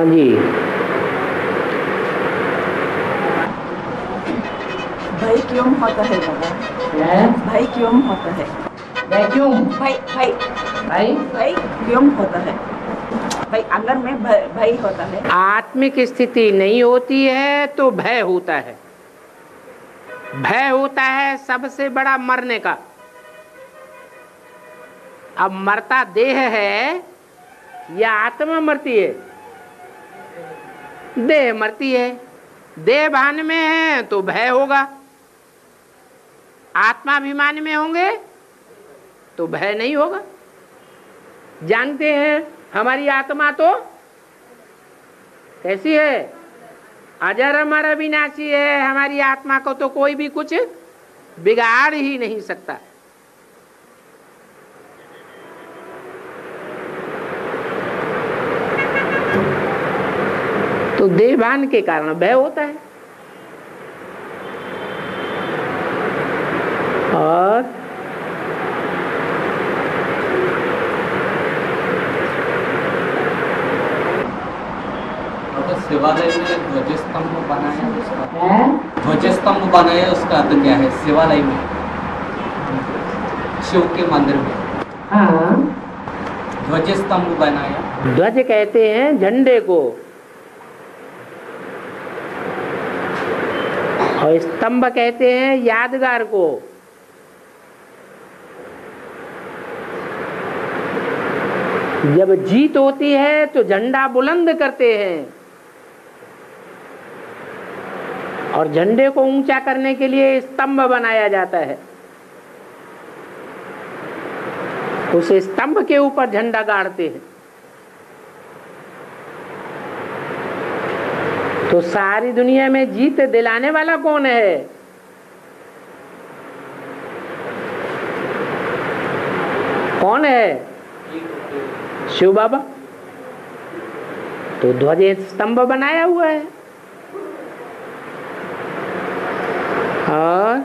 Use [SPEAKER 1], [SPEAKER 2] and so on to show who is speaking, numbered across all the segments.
[SPEAKER 1] हाँ जी।
[SPEAKER 2] भय क्यों होता है बाबा? भय क्यों होता है?
[SPEAKER 1] वैक्यूम।
[SPEAKER 2] भय भय
[SPEAKER 1] भाई
[SPEAKER 2] भय क्यों होता है? भाई अंदर में भय होता है।
[SPEAKER 1] आत्मिक स्थिति नहीं होती है तो भय होता है। भय होता है सबसे बड़ा मरने का। अब मरता देह है या आत्मा मरती है? देह मरती है। देह भान में है तो भय होगा। आत्माभिमान में होंगे तो भय नहीं होगा। जानते हैं हमारी आत्मा तो कैसी है? अजर अमर अविनाशी है। हमारी आत्मा को तो कोई भी कुछ बिगाड़ ही नहीं सकता। तो देहभान के कारण भय होता है। और
[SPEAKER 3] शिवालय में ध्वजस्तंभ बनाया, उसका ध्वजस्तंभ बनाया, उसका अर्थ क्या है? शिवालय में, शिव के मंदिर में
[SPEAKER 1] हाँ,
[SPEAKER 3] ध्वजस्तंभ बनाया।
[SPEAKER 1] ध्वज कहते हैं झंडे को, और स्तंभ कहते हैं यादगार को। जब जीत होती है तो झंडा बुलंद करते हैं, और झंडे को ऊंचा करने के लिए स्तंभ बनाया जाता है। उस स्तंभ के ऊपर झंडा गाड़ते हैं। तो सारी दुनिया में जीत दिलाने वाला कौन है? कौन है? शिव बाबा। तो ध्वज स्तंभ बनाया हुआ है। और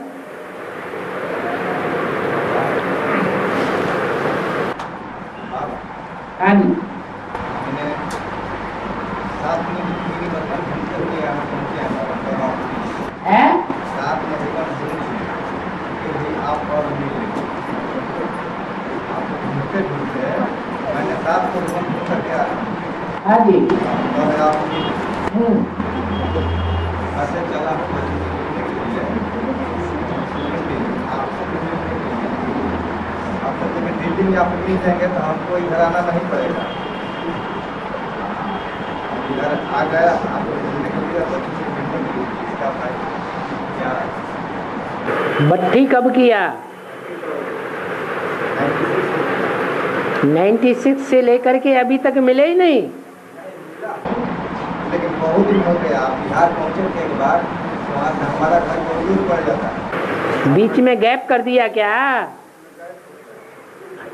[SPEAKER 4] आप मिल जाएंगे तो हमको इधर आना नहीं पड़ेगा। इधर आ गया आपको घूमने के लिए तो इसका क्या?
[SPEAKER 1] बट्टी कब किया? 96 से लेकर के अभी तक मिले ही नहीं।
[SPEAKER 4] लेकिन बहुत दिन हो गया। आप बिहार पहुंचे थे एक बार, वहाँ से हमारा घर बहुत दूर पड़ जाता है।
[SPEAKER 1] बीच में गैप कर दिया क्या?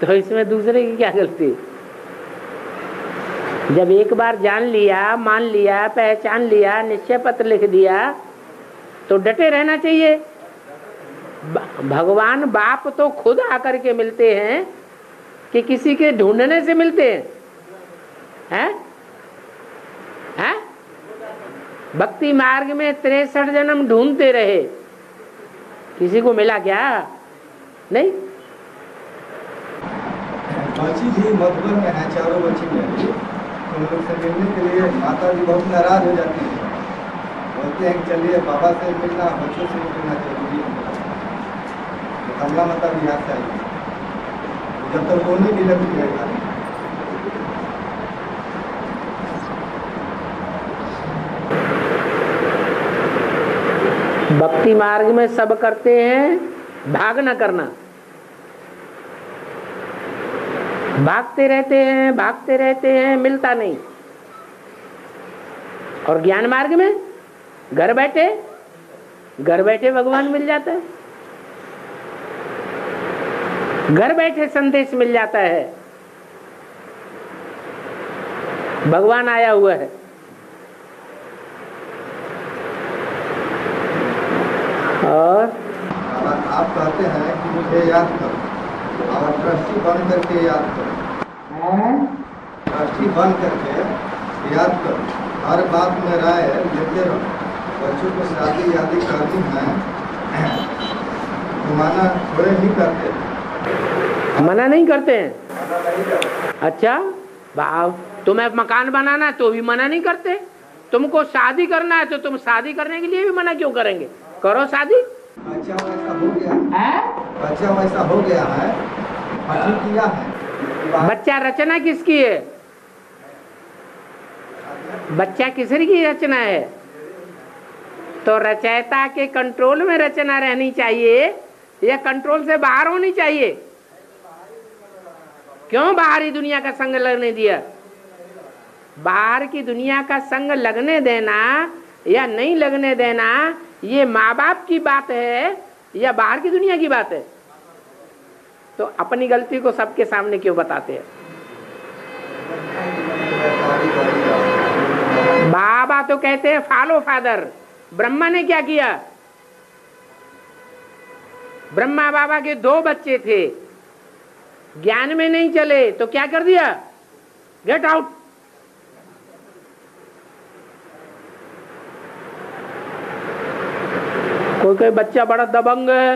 [SPEAKER 1] तो इसमें दूसरे की क्या गलती? जब एक बार जान लिया, मान लिया, पहचान लिया, निश्चय पत्र लिख दिया, तो डटे रहना चाहिए। भगवान बाप तो खुद आकर के मिलते हैं कि किसी के ढूंढने से मिलते हैं? हैं? भक्ति मार्ग में 63 जन्म ढूंढते रहे, किसी को मिला क्या? नहीं।
[SPEAKER 4] बच्ची भी मधुबन में है, चारों बच्ची मेरी। उन लोग से मिलने के लिए माता जी बहुत नाराज हो जाती है। बोलते हैं कि चलिए बाबा से मिलना, बच्चों से मिलना जरूरी है। तो कमला माता बिहार से आई, जब तक रोने भी लगती है घर।
[SPEAKER 1] भक्ति मार्ग में सब करते हैं, भाग न करना। भागते रहते हैं, मिलता नहीं। और ज्ञान मार्ग में घर बैठे भगवान मिल जाता है। घर बैठे संदेश मिल जाता है, भगवान आया हुआ है। और
[SPEAKER 4] आप कहते हैं कि मुझे याद करो, और ट्रस्टी बन करके याद करो। ट्रस्टी बन करके याद कर, हर बात में राय लेते रहो। बच्चों को शादी यादी करनी है तो माना थोड़े ही करते,
[SPEAKER 1] मना नहीं करते हैं।
[SPEAKER 4] मना नहीं करते।
[SPEAKER 1] अच्छा भाव, तुम्हें मकान बनाना है तो भी मना नहीं करते, तुमको शादी करना है तो तुम शादी करने के लिए भी मना क्यों करेंगे? करो शादी।
[SPEAKER 4] बच्चा वैसा हो गया है, बच्चा वैसा हो गया है, ठीक किया है।
[SPEAKER 1] बच्चा रचना किसकी है? बच्चा किसरी की रचना है? तो रचयिता के कंट्रोल में रचना रहनी चाहिए या कंट्रोल से बाहर होनी चाहिए? क्यों बाहरी दुनिया का संग लगने दिया? बाहर की दुनिया का संग लगने देना या नहीं लगने देना ये माँ बाप की बात है या बाहर की दुनिया की बात है? तो अपनी गलती को सबके सामने क्यों बताते हैं? बाबा तो कहते हैं फॉलो फादर। ब्रह्मा ने क्या किया? ब्रह्मा बाबा के 2 बच्चे थे, ज्ञान में नहीं चले तो क्या कर दिया? Get out. कोई बच्चा बड़ा दबंग है,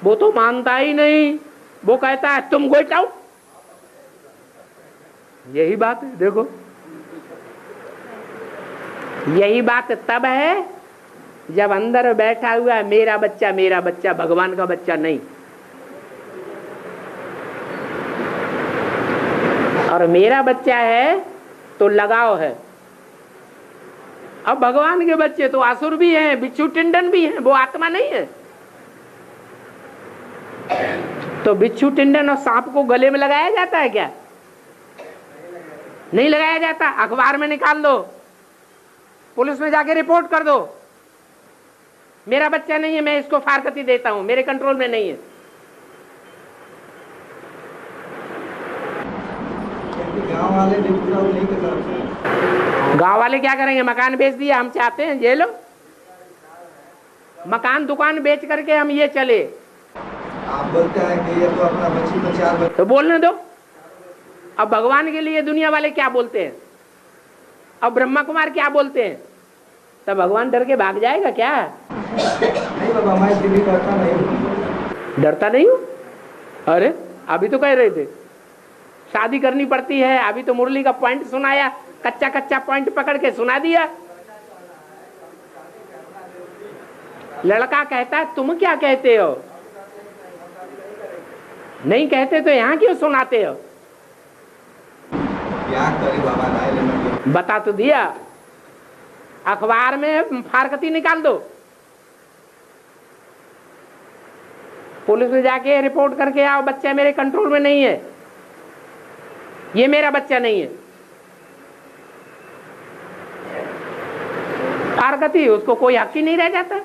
[SPEAKER 1] वो तो मानता ही नहीं, वो कहता है तुम गेट आउट। यही बात है, देखो यही बात तब है जब अंदर बैठा हुआ है मेरा बच्चा, भगवान का बच्चा नहीं। और मेरा बच्चा है तो लगाव है। अब भगवान के बच्चे तो आसुर भी हैं, बिच्छू टिंडन भी हैं, वो आत्मा नहीं है। तो बिच्छू टिंडन और सांप को गले में लगाया जाता है क्या? नहीं लगाया जाता। अखबार में निकाल दो, पुलिस में जाके रिपोर्ट कर दो, मेरा बच्चा नहीं है, मैं इसको फारकती देता हूं, मेरे कंट्रोल में नहीं है।
[SPEAKER 4] गांव वाले भी पूरा उन्हीं की तरफ से।
[SPEAKER 1] गांव वाले क्या करेंगे? मकान बेच दिया, हम चाहते हैं ये लो मकान दुकान बेच करके हम ये चले।
[SPEAKER 4] आप बोलते हैं कि ये तो अपना बच्ची को 4 बच्चे,
[SPEAKER 1] तो बोलने दो। अब भगवान के लिए दुनिया वाले क्या बोलते हैं? अब ब्रह्मा कुमार क्या बोलते हैं? तब भगवान डर के भाग जाएगा क्या?
[SPEAKER 4] नहीं बाबा, मैं दिल्ली डरता नहीं हूँ।
[SPEAKER 1] डरता नहीं हूँ? अरे अभी तो कह रहे थे शादी करनी पड़ती है, अभी तो मुरली का पॉइंट सुनाया, कच्चा पॉइंट पकड़ के सुना दिया। लड़का कहता है तुम क्या कहते हो? नहीं कहते तो यहाँ क्यों सुनाते हो?
[SPEAKER 4] क्या करे बाबा, राय लेना
[SPEAKER 1] बता तो दिया। अखबार में फारकती निकाल दो, पुलिस में जाके रिपोर्ट करके आओ, बच्चा मेरे कंट्रोल में नहीं है, ये मेरा बच्चा नहीं है। फारकती, उसको कोई हक ही नहीं रह जाता।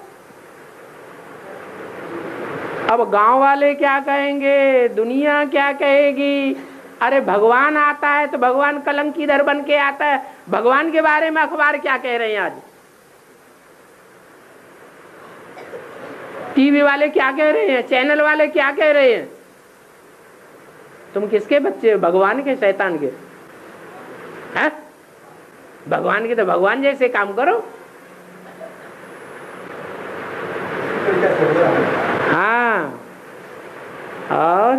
[SPEAKER 1] अब गांव वाले क्या कहेंगे, दुनिया क्या कहेगी? अरे भगवान आता है तो भगवान कलंकीधर बन के आता है। भगवान के बारे में अखबार क्या कह रहे हैं आज? टीवी वाले क्या कह रहे हैं? चैनल वाले क्या कह रहे हैं? तुम किसके बच्चे हो? भगवान के, शैतान के? हैं? भगवान के तो भगवान जैसे काम करो। हाँ, और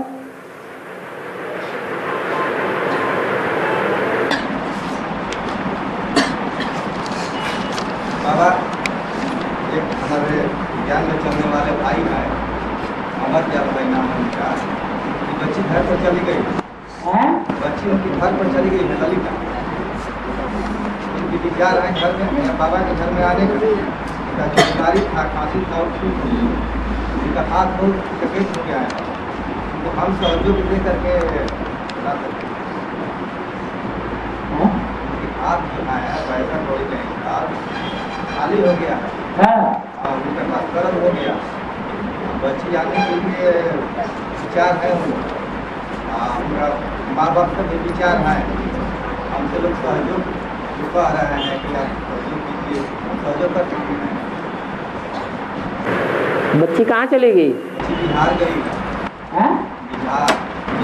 [SPEAKER 4] बाबा, एक हमारे ज्ञान में चलने वाले भाई हैं, अमर दयाल भाई नाम है उनका, उनकी बच्ची घर पर चली गई। बच्ची उनकी घर पर चली गई है, ललिता। उनकी विचार है घर में, बाबा के घर में आने का। उनका जो बीमारी था, खांसी था, उनका हाथ बहुत चपेट हो गया है, तो हम सहयोग दे करके ला सकते हैं। हाथ जो है वैसा कोई नहीं था, खाली हो गया है और उनके पास कर्म हो गया। बच्ची आने के लिए विचार है, उनका माँ बाप का भी विचार है। हमसे लोग सहयोग कह रहे हैं कि आप सहयोग कीजिए, हम सहयोग कर सकते हैं।
[SPEAKER 1] बच्ची कहाँ चली गई?
[SPEAKER 4] बच्ची बिहार गई है। बिहार,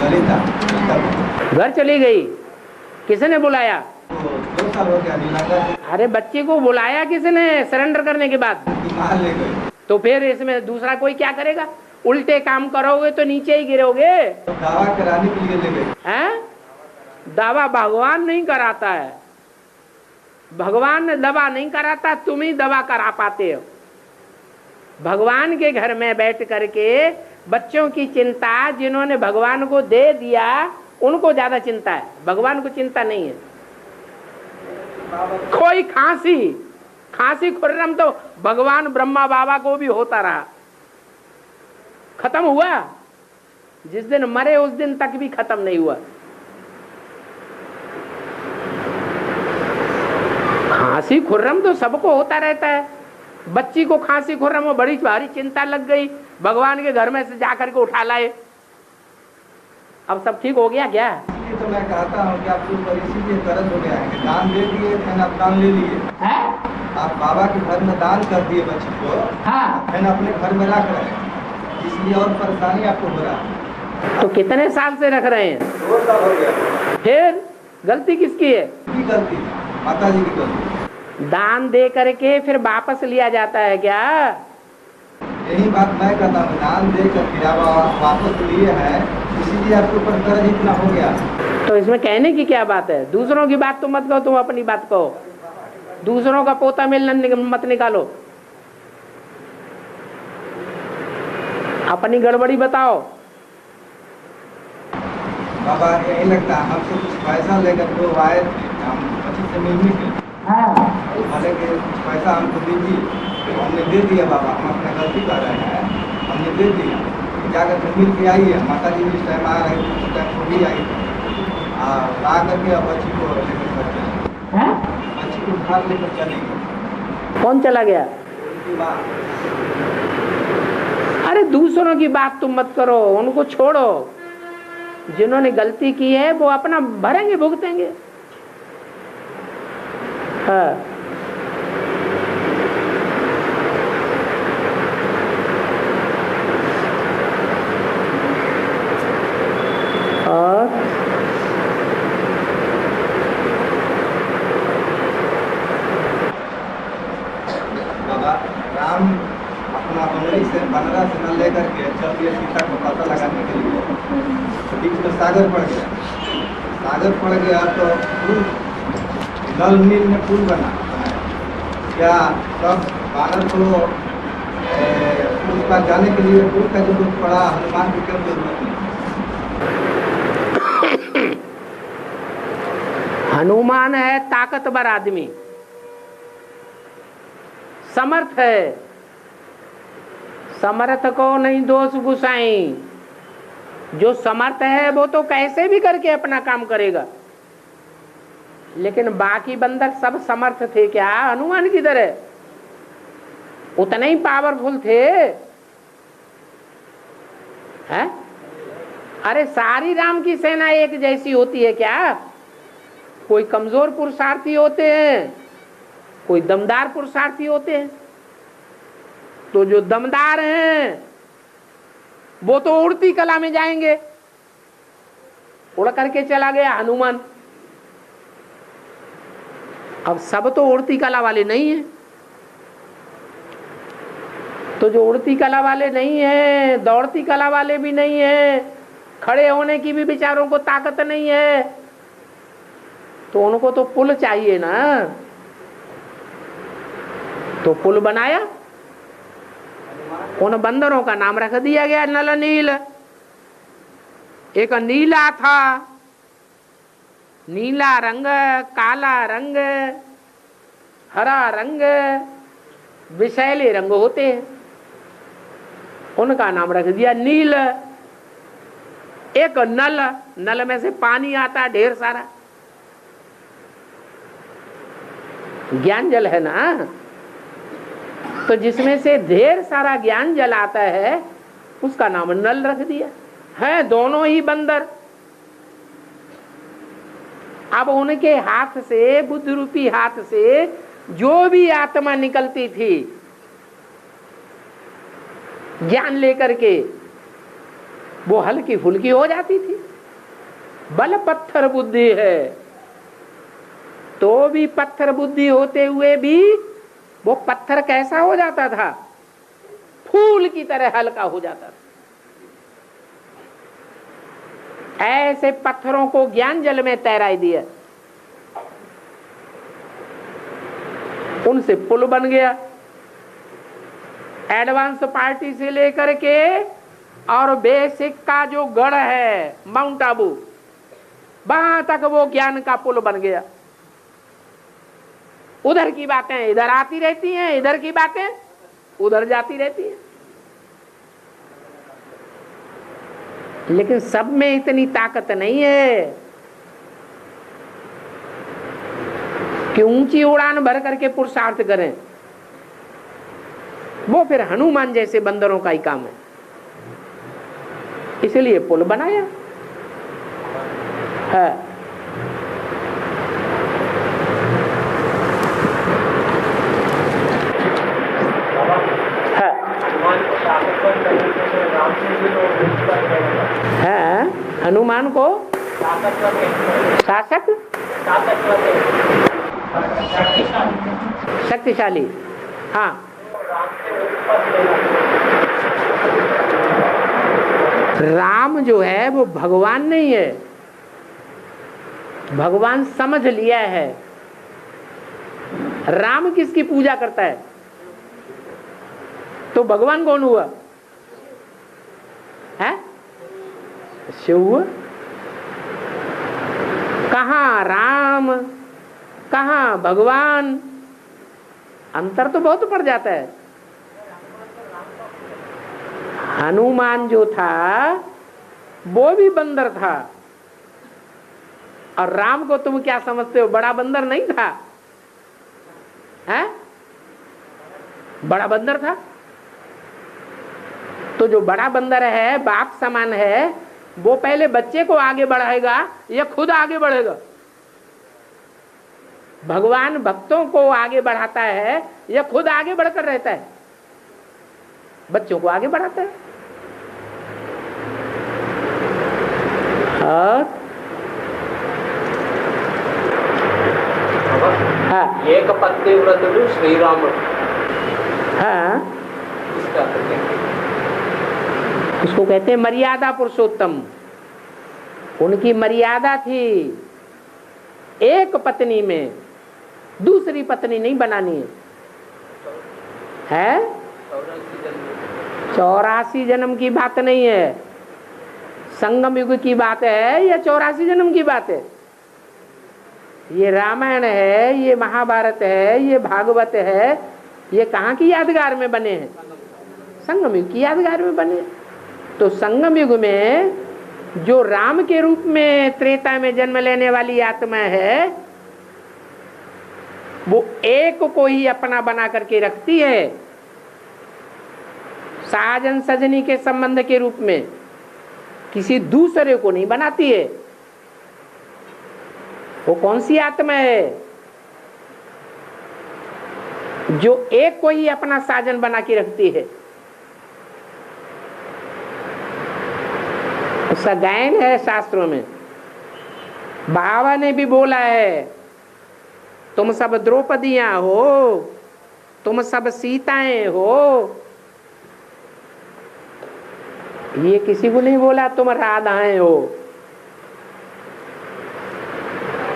[SPEAKER 4] ललिता।
[SPEAKER 1] घर चली गई? किसने बुलाया?
[SPEAKER 4] तो साल हो गया नीलांगा से
[SPEAKER 1] अरे बच्चे को बुलाया किसने सरेंडर करने के बाद?
[SPEAKER 4] की माँ ले गए।
[SPEAKER 1] तो फिर इसमें दूसरा कोई क्या करेगा? उल्टे काम करोगे तो नीचे ही गिरोगे।
[SPEAKER 4] तो दावा कराने के लिए ले गए।
[SPEAKER 1] हैं? दावा भगवान नहीं कराता है, भगवान ने दवा नहीं कराता, तुम ही दवा करा पाते हो। भगवान के घर में बैठ करके बच्चों की चिंता जिन्होंने भगवान को दे दिया उनको ज्यादा चिंता है, भगवान को चिंता नहीं है। कोई खांसी खुर्रम तो भगवान ब्रह्मा बाबा को भी होता रहा, खत्म हुआ? जिस दिन मरे उस दिन तक भी खत्म नहीं हुआ। खांसी खुर्रम तो सबको होता रहता है। बच्ची को खांसी खुर्रम में बड़ी भारी चिंता लग गई, भगवान के घर में से जाकर के उठा लाए, अब सब ठीक हो गया क्या?
[SPEAKER 4] इसलिए तो मैं कहता हूँ कि आप पर इसीलिए कर्ज हो गया है कि दान दे दिए, फिर आप दान ले लिए। आप बाबा के घर में दान कर दिए बच्ची को, फिर अपने घर में रख रहे हैं, इसलिए और परेशानी आपको हो रहा है।
[SPEAKER 1] तो कितने साल से रख रहे हैं?
[SPEAKER 4] 2 साल हो गया।
[SPEAKER 1] फिर गलती किसकी है?
[SPEAKER 4] की गलती? माता जी की गलती।
[SPEAKER 1] दान दे करके फिर वापस लिया जाता है क्या?
[SPEAKER 4] यही बात मैं कहता हूँ, दान दे करके आप वापस लिए हैं, इसीलिए आपके ऊपर कर्ज इतना हो गया।
[SPEAKER 1] तो इसमें कहने की क्या बात है? दूसरों की बात तो मत कहो, तुम अपनी बात कहो। दूसरों का पोता मिलना मत निकालो, अपनी गड़बड़ी बताओ।
[SPEAKER 4] बाबा यही लगता है हमसे कुछ पैसा लेकर वो आए थे, हम बच्ची से मिलने के, बोले कि कुछ पैसा हमको दीजिए, तो हमने दे दिया। बाबा हम अपना गलती कर रहे हैं, हमने दे दिया। जाकर के मिल के आई है, माता जी इस टाइम आ रही थी, उस टाइम को भी आई आ करके अब बच्ची को लेकर चले, बच्ची को घर लेकर चले गए।
[SPEAKER 1] कौन चला गया?
[SPEAKER 4] उनकी माँ।
[SPEAKER 1] अरे दूसरों की बात तुम मत करो, उनको छोड़ो। जिन्होंने गलती की है वो अपना भरेंगे, भुगतेंगे। हाँ। और
[SPEAKER 4] बाबा राम अपना बंगरी से 15 से न लेकर के चल दिए सीता को पता लगाने के लिए, बीच में सागर पड़ गया। सागर पड़ गया तो पुल, नल नील में पुल बनाया। क्या सब बानर को उस पार जाने के लिए पुल का जरूरत पड़ा, हनुमान की क्या जरूरत नहीं?
[SPEAKER 1] हनुमान है ताकतवर आदमी, समर्थ है, समर्थ को नहीं दोष गुसाई। जो समर्थ है वो तो कैसे भी करके अपना काम करेगा, लेकिन बाकी बंदर सब समर्थ थे क्या? हनुमान की तरह उतने ही पावरफुल थे हैं? अरे सारी राम की सेना एक जैसी होती है क्या? कोई कमजोर पुरुषार्थी होते हैं, कोई दमदार पुरुषार्थी होते हैं। तो जो दमदार हैं वो तो उड़ती कला में जाएंगे। उड़ करके चला गया हनुमान। अब सब तो उड़ती कला वाले नहीं है, तो जो उड़ती कला वाले नहीं है, दौड़ती कला वाले भी नहीं है, खड़े होने की भी बेचारों को ताकत नहीं है, तो उनको तो पुल चाहिए ना। तो पुल बनाया, उन बंदरों का नाम रख दिया गया नल नील। एक नीला था, नीला रंग, काला रंग, हरा रंग, विषैले रंग होते हैं, उनका नाम रख दिया नील। एक नल, नल में से पानी आता है ढेर सारा, ज्ञान जल है ना, तो जिसमें से ढेर सारा ज्ञान जल आता है उसका नाम नल रख दिया है। दोनों ही बंदर। अब उनके हाथ से, बुद्ध रूपी हाथ से जो भी आत्मा निकलती थी ज्ञान लेकर के, वो हल्की फुल्की हो जाती थी। बल पत्थर बुद्धि है, तो भी पत्थर बुद्धि होते हुए भी वो पत्थर कैसा हो जाता था? फूल की तरह हल्का हो जाता था। ऐसे पत्थरों को ज्ञान जल में तैराई दिया, उनसे पुल बन गया। एडवांस पार्टी से लेकर के और बेसिक का जो गढ़ है माउंट आबू, वहां तक वो ज्ञान का पुल बन गया। उधर की बातें इधर आती रहती हैं, इधर की बातें उधर जाती रहती हैं। लेकिन सब में इतनी ताकत नहीं है कि ऊंची उड़ान भर करके पुरुषार्थ करें। वो फिर हनुमान जैसे बंदरों का ही काम है। इसलिए पुल बनाया है। हनुमान को शासक शक्तिशाली, हाँ। राम जो है वो भगवान नहीं है, भगवान समझ लिया है। राम किसकी पूजा करता है? तो भगवान कौन हुआ है? शिव। कहाँ राम, कहाँ भगवान? अंतर तो बहुत पड़ जाता है। हनुमान जो था वो भी बंदर था, और राम को तुम क्या समझते हो? बड़ा बंदर नहीं था, है? बड़ा बंदर था। तो जो बड़ा बंदर है, बाप समान है, वो पहले बच्चे को आगे बढ़ाएगा या खुद आगे बढ़ेगा? भगवान भक्तों को आगे बढ़ाता है या खुद आगे बढ़कर रहता है? बच्चों को आगे बढ़ाता है। और हाँ,
[SPEAKER 3] एक पत्नी व्रत श्री राम,
[SPEAKER 1] हाँ,
[SPEAKER 3] इसका
[SPEAKER 1] उसको कहते हैं मर्यादा पुरुषोत्तम। उनकी मर्यादा थी एक पत्नी में दूसरी पत्नी नहीं बनानी है। 84 जन्म की बात नहीं है, संगम युग की बात है या 84 जन्म की बात है? ये रामायण है, ये महाभारत है, ये भागवत है, ये कहाँ की यादगार में बने हैं? संगम युग की यादगार में बने। तो संगम युग में जो राम के रूप में त्रेता में जन्म लेने वाली आत्मा है, वो एक को ही अपना बना करके रखती है, साजन सजनी के संबंध के रूप में, किसी दूसरे को नहीं बनाती है। वो कौन सी आत्मा है? जो एक को ही अपना साजन बना के रखती है। उसका गायन है शास्त्रों में। बाबा ने भी बोला है, तुम सब द्रौपदियां हो, तुम सब सीताएं हो। ये किसी को नहीं बोला तुम राधाएं हो,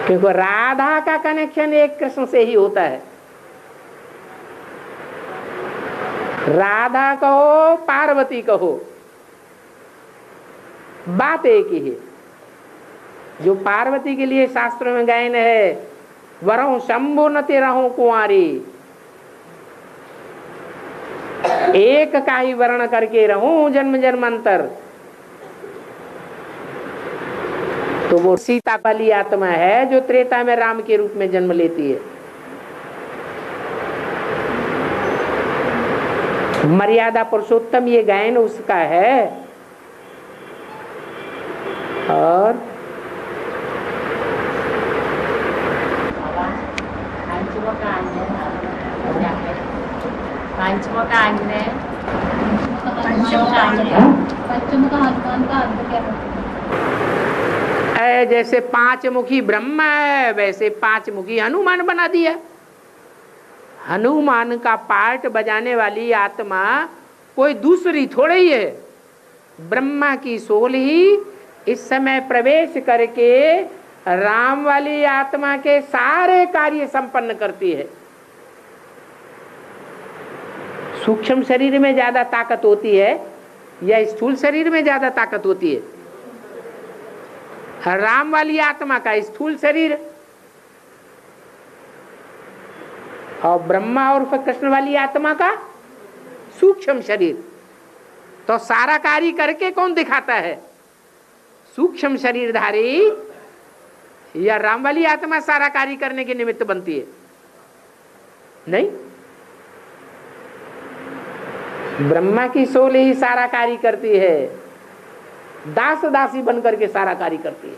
[SPEAKER 1] क्योंकि राधा का कनेक्शन एक कृष्ण से ही होता है। राधा कहो पार्वती कहो, बात एक ही है। जो पार्वती के लिए शास्त्रों में गायन है, वरों शंभु न तेरहों कुंवारी, एक का ही वर्ण करके रहूं जन्म जन्मांतर। तो वो सीता वाली आत्मा है जो त्रेता में राम के रूप में जन्म लेती है। मर्यादा पुरुषोत्तम ये गायन उसका है। और है जैसे 5 मुखी ब्रह्मा है वैसे 5 मुखी हनुमान बना दिया। हनुमान का पार्ट बजाने वाली आत्मा कोई दूसरी थोड़ी ही है, ब्रह्मा की सोल ही इस समय प्रवेश करके राम वाली आत्मा के सारे कार्य संपन्न करती है। सूक्ष्म शरीर में ज्यादा ताकत होती है या स्थूल शरीर में ज्यादा ताकत होती है? राम वाली आत्मा का स्थूल शरीर और ब्रह्मा और कृष्ण वाली आत्मा का सूक्ष्म शरीर। तो सारा कार्य करके कौन दिखाता है? सूक्ष्म शरीरधारी या राम वाली आत्मा सारा कार्य करने के निमित्त बनती है? नहीं, ब्रह्मा की सोल ही सारा कार्य करती है, दास दासी बन करके सारा कार्य करती है।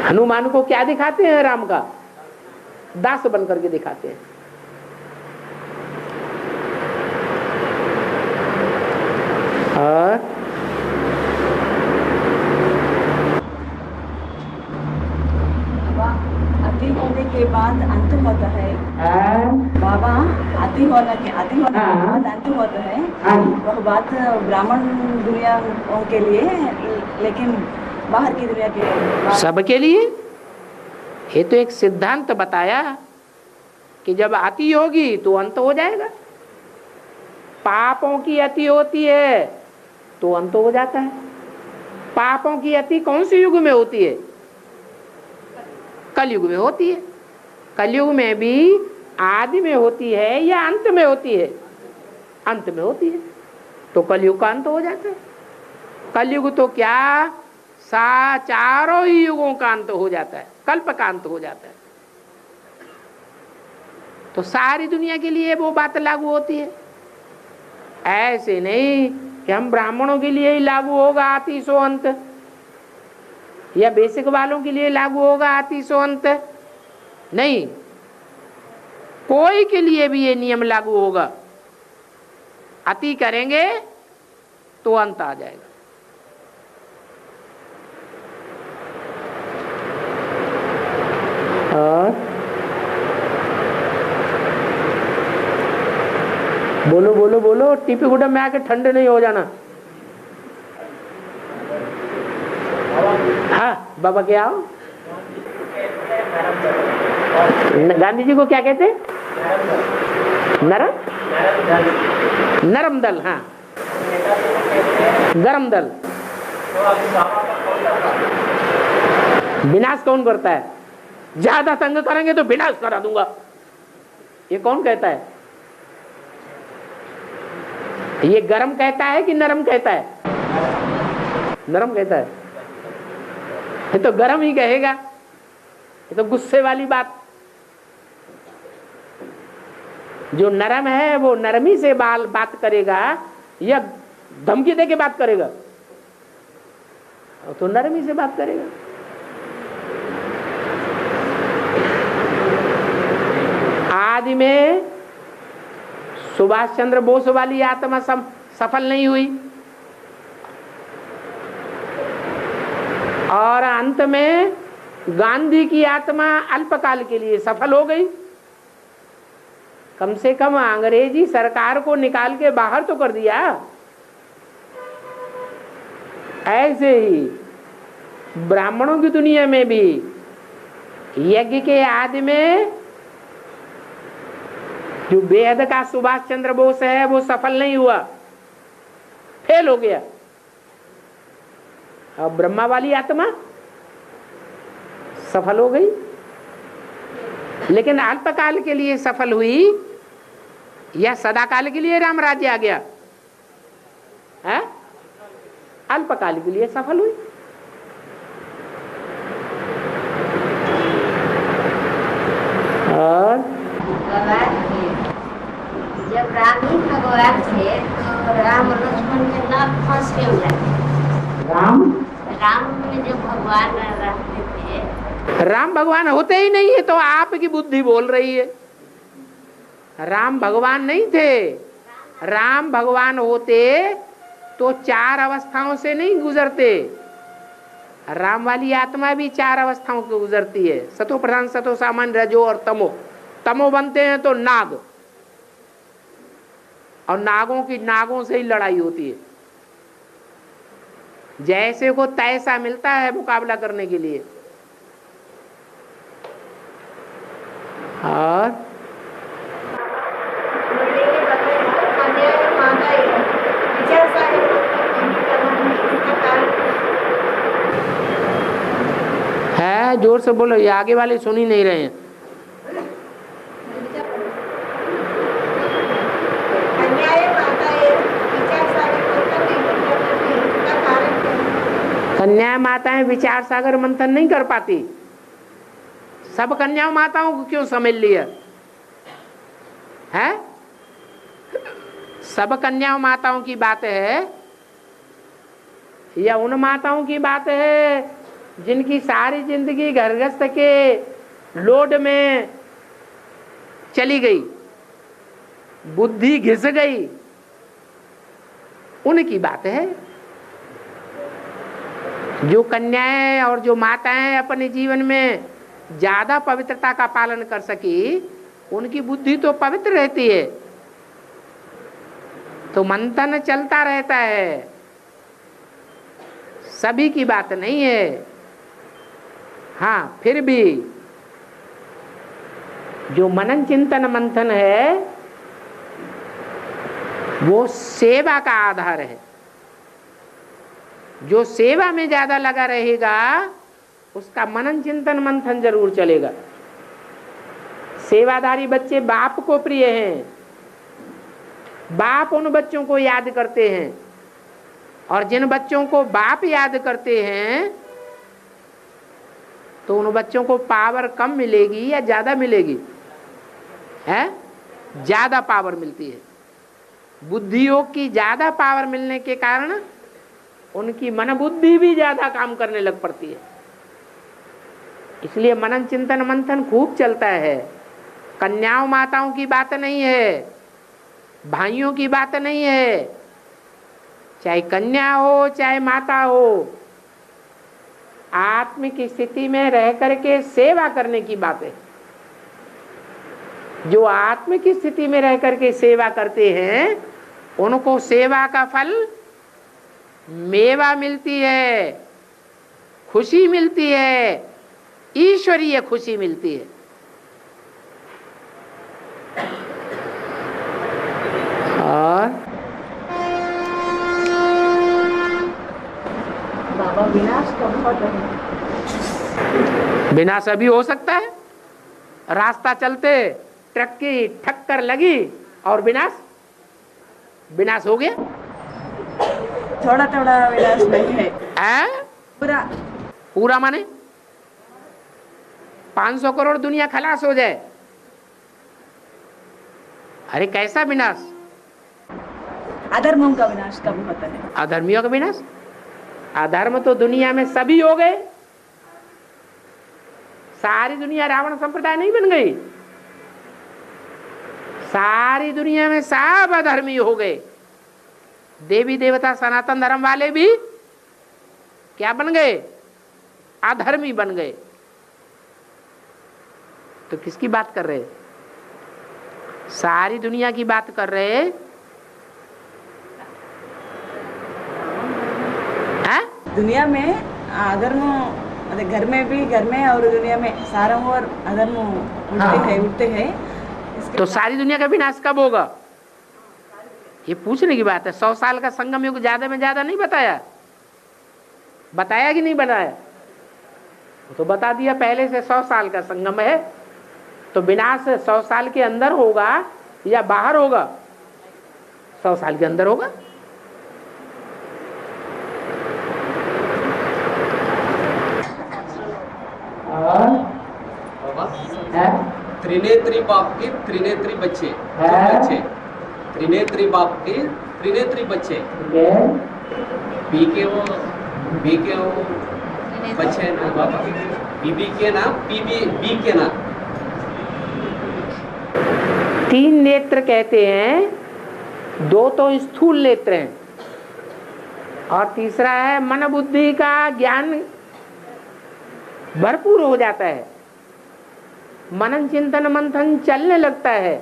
[SPEAKER 1] हनुमान को क्या दिखाते हैं? राम का दास बन करके दिखाते हैं। और
[SPEAKER 2] अति होने के बाद अंत होता है बाबा। अति होने के बाद अंत होता है। वह बात ब्राह्मण दुनिया के लिए, लेकिन बाहर की दुनिया के लिए,
[SPEAKER 1] सबके लिए। ये तो एक सिद्धांत बताया कि जब अति होगी तो अंत हो जाएगा। पापों की अति होती है तो अंत हो जाता है। पापों की अति कौन से युग में होती है? कलयुग में होती है। कलयुग में भी आदि में होती है या अंत में होती है? अंत में होती है। तो कलयुग का अंत हो जाता है। कलयुग तो क्या, चारों ही युगों का अंत हो जाता है, कल्प का अंत हो जाता है। तो सारी दुनिया के लिए वो बात लागू होती है। ऐसे नहीं कि हम ब्राह्मणों के लिए ही लागू होगा आति सो अंत, या बेसिक वालों के लिए लागू होगा आति सो अंत। नहीं, कोई के लिए भी ये नियम लागू होगा। अति करेंगे तो अंत आ जाएगा। और बोलो बोलो बोलो, टीपी गुडम में आके ठंडे नहीं हो जाना। हाँ बाबा क्या आओ। गांधी जी को क्या कहते हैं? नरम दल। हाँ, गरम दल। विनाश कौन करता है? ज्यादा तंग करेंगे तो विनाश करा दूंगा, ये कौन कहता है? ये गरम कहता है कि नरम कहता है? नरम कहता है। ये तो गरम ही कहेगा, ये तो गुस्से वाली बात। जो नरम है वो नरमी से बात करेगा या धमकी दे के बात करेगा? तो नरमी से बात करेगा। आदि में सुभाष चंद्र बोस वाली आत्मा सफल नहीं हुई, और अंत में गांधी की आत्मा अल्पकाल के लिए सफल हो गई। कम से कम अंग्रेजी सरकार को निकाल के बाहर तो कर दिया। ऐसे ही ब्राह्मणों की दुनिया में भी यज्ञ के आदि में जो बेहद का सुभाष चंद्र बोस है वो सफल नहीं हुआ, फेल हो गया। अब ब्रह्मा वाली आत्मा सफल हो गई, लेकिन अल्पकाल के लिए सफल हुई या सदाकाल के लिए राम राज्य आ गया है? अल्पकाल के लिए सफल हुई। और
[SPEAKER 5] जब राम ही भगवान थे तो राम लक्ष्मण के नाम फंस क्यों जाते? राम में जब भगवान रहते थे।
[SPEAKER 1] राम भगवान होते ही नहीं है तो आपकी बुद्धि बोल रही है। राम भगवान नहीं थे। राम भगवान होते तो 4 अवस्थाओं से नहीं गुजरते। राम वाली आत्मा भी 4 अवस्थाओं को गुजरती है, सतो प्रधान, सतो सामान्य, रजो और तमो। तमो बनते हैं तो नाग, और नागों से ही लड़ाई होती है। जैसे को तैसा मिलता है मुकाबला करने के लिए। और है, जोर से बोलो, ये आगे वाले सुन ही नहीं रहे हैं। कन्या माताएं विचार सागर मंथन नहीं कर पाती। सब कन्या माताओं को क्यों समझ लिया है? सब कन्या माताओं की बात है या उन माताओं की बात है जिनकी सारी जिंदगी घरगृहस्थ के लोड में चली गई, बुद्धि घिस गई, उनकी बात है। जो कन्याएं और जो माताएं अपने जीवन में ज्यादा पवित्रता का पालन कर सकी, उनकी बुद्धि तो पवित्र रहती है, तो मंथन चलता रहता है। सभी की बात नहीं है। हाँ, फिर भी जो मनन चिंतन मंथन है वो सेवा का आधार है। जो सेवा में ज्यादा लगा रहेगा उसका मनन चिंतन मंथन जरूर चलेगा। सेवादारी बच्चे बाप को प्रिय हैं, बाप उन बच्चों को याद करते हैं, और जिन बच्चों को बाप याद करते हैं तो उन बच्चों को पावर कम मिलेगी या ज्यादा मिलेगी? है, ज्यादा पावर मिलती है। बुद्धि योग की ज्यादा पावर मिलने के कारण उनकी मन बुद्धि भी ज्यादा काम करने लग पड़ती है। इसलिए मनन चिंतन मंथन खूब चलता है। कन्याओं माताओं की बात नहीं है, भाइयों की बात नहीं है, चाहे कन्या हो चाहे माता हो, आत्म की स्थिति में रह करके सेवा करने की बात है। जो आत्म की स्थिति में रह करके सेवा करते हैं उनको सेवा का फल मेवा मिलती है, खुशी मिलती है, ईश्वरीय खुशी मिलती है। और
[SPEAKER 2] बाबा विनाश कब होता है?
[SPEAKER 1] विनाश अभी हो सकता है। रास्ता चलते ट्रक की ठक्कर लगी और विनाश हो गया।
[SPEAKER 2] थोड़ा थोड़ा विनाश नहीं है,
[SPEAKER 1] पूरा पूरा माने 500 करोड़ दुनिया खलास हो जाए। अरे कैसा विनाश?
[SPEAKER 2] अधर्मों का विनाश कब होता है?
[SPEAKER 1] अधर्मियों का विनाश? अधर्म तो दुनिया में सभी हो गए। सारी दुनिया रावण संप्रदाय नहीं बन गई। सारी दुनिया में सब अधर्मी हो गए। देवी देवता सनातन धर्म वाले भी क्या बन गए? अधर्मी बन गए। तो किसकी बात कर रहे? सारी दुनिया की बात कर रहे हैं।
[SPEAKER 2] दुनिया में अधर्म, घर में भी, घर में और दुनिया में सारा और अधर्म उठते हैं।
[SPEAKER 1] तो सारी दुनिया का विनाश कब होगा? ये पूछने की बात है। 100 साल का संगम युग ज्यादा में ज्यादा नहीं बताया कि नहीं बताया? तो बता दिया पहले से 100 साल का संगम है। तो विनाश 100 साल के अंदर होगा या बाहर होगा? 100 साल के अंदर होगा।
[SPEAKER 3] त्रिनेत्री बाप के त्रिनेत्री बच्चे, त्रिनेत्री बाप के त्रिनेत्री बच्चे, बी के वो बच्चे ना बाबा, बीबी के ना, बी के ना। 3
[SPEAKER 1] नेत्र कहते हैं, 2 तो स्थूल नेत्र हैं और तीसरा है मन बुद्धि का ज्ञान भरपूर हो जाता है, मनन चिंतन मंथन चलने लगता है,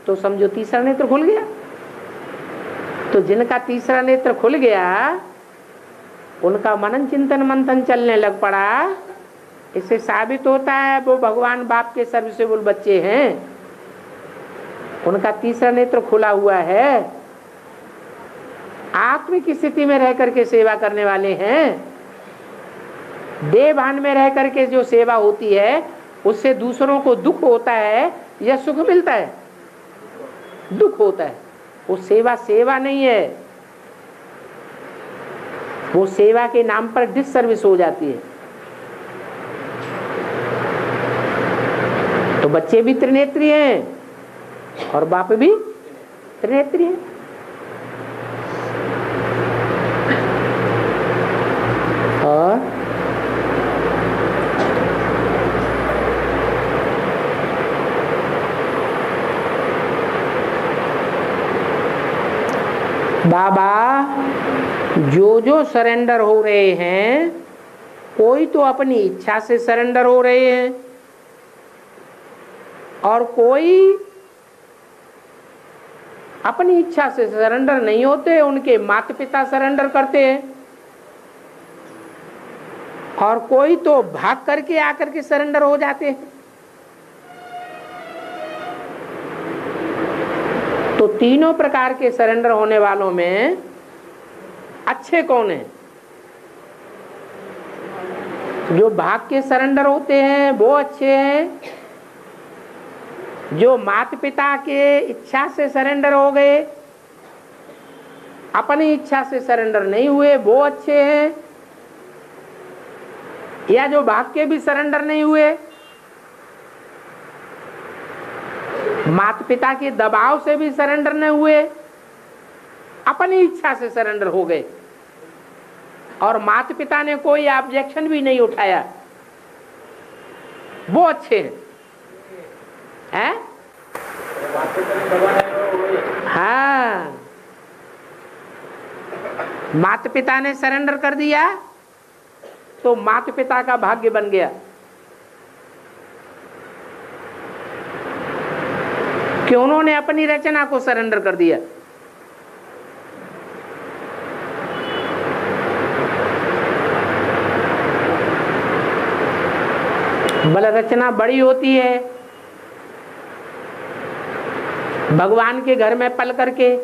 [SPEAKER 1] तो समझो तीसरा नेत्र खुल गया। तो जिनका तीसरा नेत्र खुल गया उनका मनन चिंतन मंथन चलने लग पड़ा। इससे साबित होता है वो भगवान बाप के सर्विसेबल बच्चे हैं, उनका तीसरा नेत्र खुला हुआ है, आत्मिक स्थिति में रह करके सेवा करने वाले हैं। देह भान में रह करके जो सेवा होती है उससे दूसरों को दुख होता है या सुख मिलता है? दुख होता है। वो सेवा सेवा नहीं है, वो सेवा के नाम पर डिससर्विस हो जाती है। तो बच्चे भी त्रिनेत्री हैं और बाप भी त्रिनेत्री हैं। और बाबा जो जो सरेंडर हो रहे हैं, कोई तो अपनी इच्छा से सरेंडर हो रहे हैं और कोई अपनी इच्छा से सरेंडर नहीं होते, उनके माता पिता सरेंडर करते हैं, और कोई तो भाग करके आकर के सरेंडर हो जाते हैं। तो तीनों प्रकार के सरेंडर होने वालों में अच्छे कौन हैं? जो भाग के सरेंडर होते हैं वो अच्छे हैं, जो माता पिता के इच्छा से सरेंडर हो गए, अपनी इच्छा से सरेंडर नहीं हुए वो अच्छे हैं, या जो भाग के भी सरेंडर नहीं हुए, माता पिता के दबाव से भी सरेंडर नहीं हुए, अपनी इच्छा से सरेंडर हो गए और माता पिता ने कोई ऑब्जेक्शन भी नहीं उठाया, वो अच्छे हैं। हाँ, माता पिता ने सरेंडर कर दिया तो माता पिता का भाग्य बन गया, कि उन्होंने अपनी रचना को सरेंडर कर दिया। बल रचना बड़ी होती है, भगवान के घर में पल करके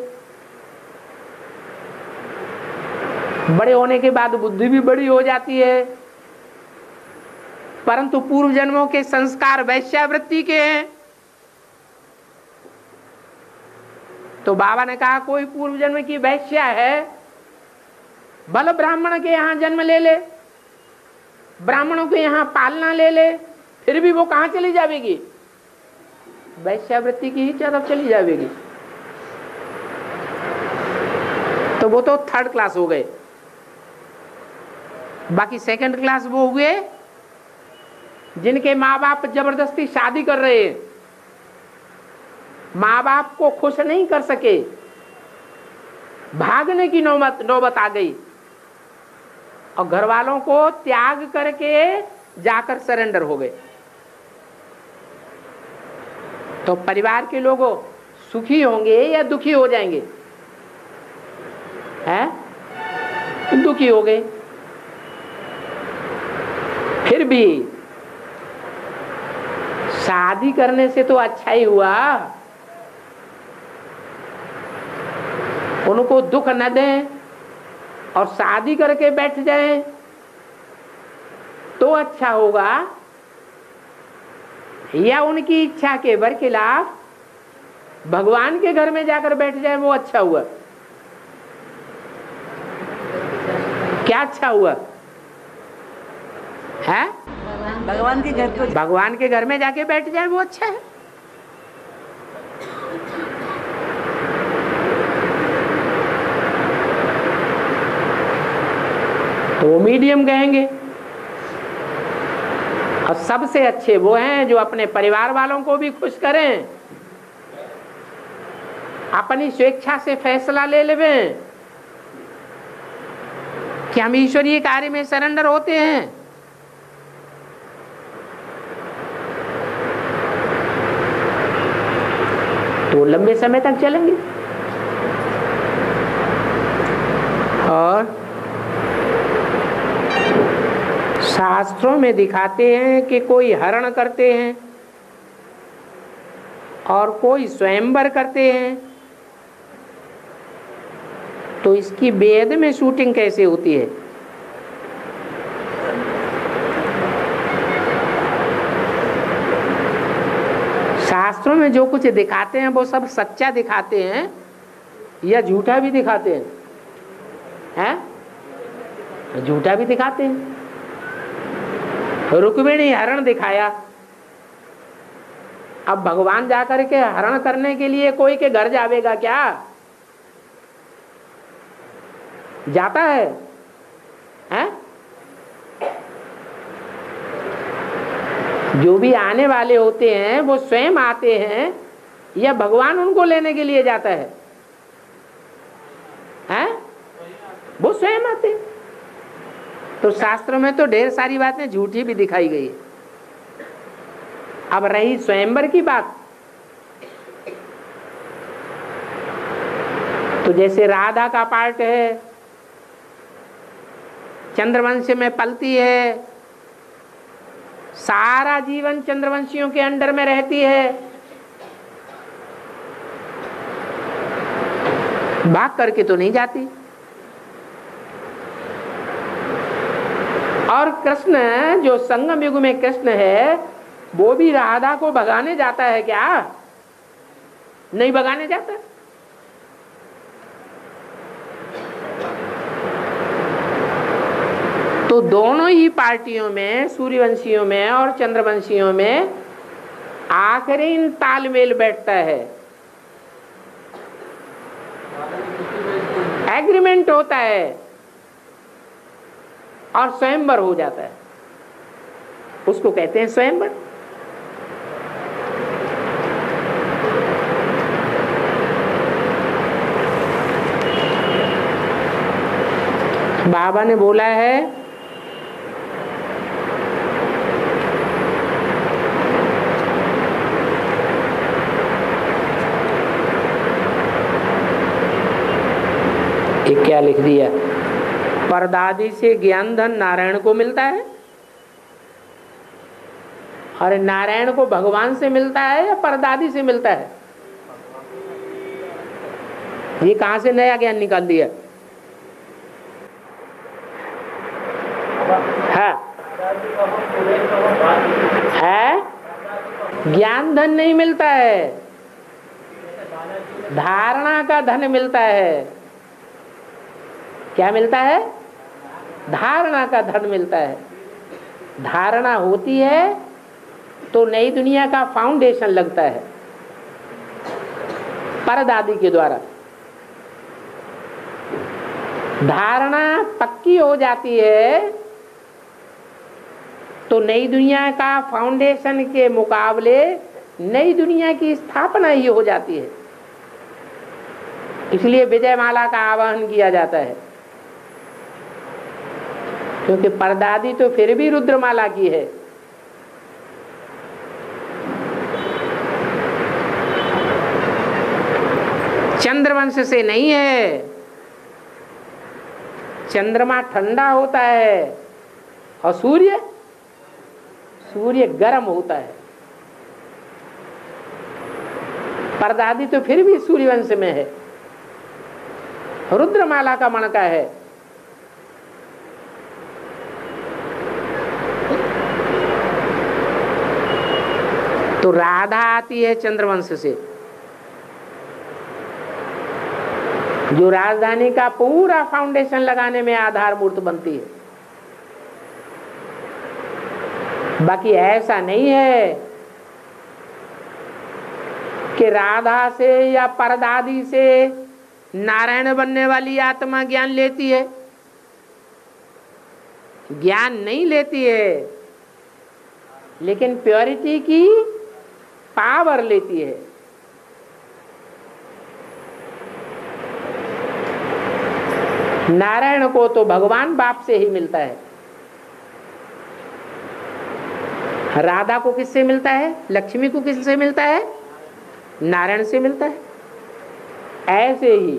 [SPEAKER 1] बड़े होने के बाद बुद्धि भी बड़ी हो जाती है, परंतु पूर्व जन्मों के संस्कार वैश्यावृत्ति के हैं। तो बाबा ने कहा कोई पूर्व जन्म की वैश्या है, भले ब्राह्मण के यहाँ जन्म ले ले, ब्राह्मणों के यहाँ पालना ले ले, फिर भी वो कहाँ चली जाएगी? वैश्यावृत्ति की ही तरफ चली जाएगी। तो वो तो थर्ड क्लास हो गए। बाकी सेकंड क्लास वो हुए जिनके माँ बाप जबरदस्ती शादी कर रहे हैं, माँ बाप को खुश नहीं कर सके, भागने की नौबत आ गई और घर वालों को त्याग करके जाकर सरेंडर हो गए। तो परिवार के लोग सुखी होंगे या दुखी हो जाएंगे? हैं? दुखी हो गए। फिर भी शादी करने से तो अच्छा ही हुआ, उनको दुख न दें और शादी करके बैठ जाएं तो अच्छा होगा, या उनकी इच्छा के बरखिलाफ भगवान के घर में जाकर बैठ जाए वो अच्छा हुआ? क्या अच्छा हुआ है?
[SPEAKER 2] भगवान के घर को,
[SPEAKER 1] भगवान के घर में जाके बैठ जाए वो अच्छा है। तो वो मीडियम कहेंगे। और सबसे अच्छे वो हैं जो अपने परिवार वालों को भी खुश करें, अपनी स्वेच्छा से फैसला ले लेवें कि हम ईश्वरीय कार्य में सरेंडर होते हैं। तो लंबे समय तक चलेंगे। और शास्त्रों में दिखाते हैं कि कोई हरण करते हैं और कोई स्वयंवर करते हैं, तो इसकी वेद में शूटिंग कैसे होती है? शास्त्रों में जो कुछ दिखाते हैं वो सब सच्चा दिखाते हैं या झूठा भी दिखाते हैं? हैं? झूठा भी दिखाते हैं। रुक्मिणी हरण दिखाया, अब भगवान जाकर के हरण करने के लिए कोई के घर जावेगा क्या? जाता है? हैं? जो भी आने वाले होते हैं वो स्वयं आते हैं या भगवान उनको लेने के लिए जाता है? हैं? वो स्वयं आते हैं। तो शास्त्रों में तो ढेर सारी बातें झूठी भी दिखाई गई है। अब रही स्वयंवर की बात, तो जैसे राधा का पार्ट है, चंद्रवंश में पलती है, सारा जीवन चंद्रवंशियों के अंडर में रहती है, भाग करके तो नहीं जाती। और कृष्ण, जो संगम युग में कृष्ण है, वो भी राधा को भगाने जाता है क्या? नहीं भगाने जाता। तो दोनों ही पार्टियों में, सूर्यवंशियों में और चंद्रवंशियों में आखिरी तालमेल बैठता है, एग्रीमेंट होता है और स्वयंवर हो जाता है। उसको कहते हैं स्वयंवर। बाबा ने बोला है क्या लिख दिया, परदादी से ज्ञान धन नारायण को मिलता है। अरे नारायण को भगवान से मिलता है या परदादी से मिलता है? ये कहां से नया ज्ञान निकाल दिया? है ज्ञान धन नहीं मिलता है, धारणा का धन मिलता है। क्या मिलता है? धारणा का धन मिलता है। धारणा होती है तो नई दुनिया का फाउंडेशन लगता है परदादी के द्वारा। धारणा पक्की हो जाती है तो नई दुनिया का फाउंडेशन के मुकाबले नई दुनिया की स्थापना ही हो जाती है। इसलिए विजयमाला का आवाहन किया जाता है, क्योंकि परदादी तो फिर भी रुद्रमाला की है। चंद्रवंश से नहीं है। चंद्रमा ठंडा होता है और सूर्य गर्म होता है। परदादी तो फिर भी सूर्यवंश में है, रुद्रमाला का मणका है। तो राधा आती है चंद्रवंश से, जो राजधानी का पूरा फाउंडेशन लगाने में आधारभूत बनती है। बाकी ऐसा नहीं है कि राधा से या परदादी से नारायण बनने वाली आत्मा ज्ञान लेती है। ज्ञान नहीं लेती है, लेकिन प्योरिटी की पावर लेती है। नारायण को तो भगवान बाप से ही मिलता है। राधा को किससे मिलता है? लक्ष्मी को किससे मिलता है? नारायण से मिलता है। ऐसे ही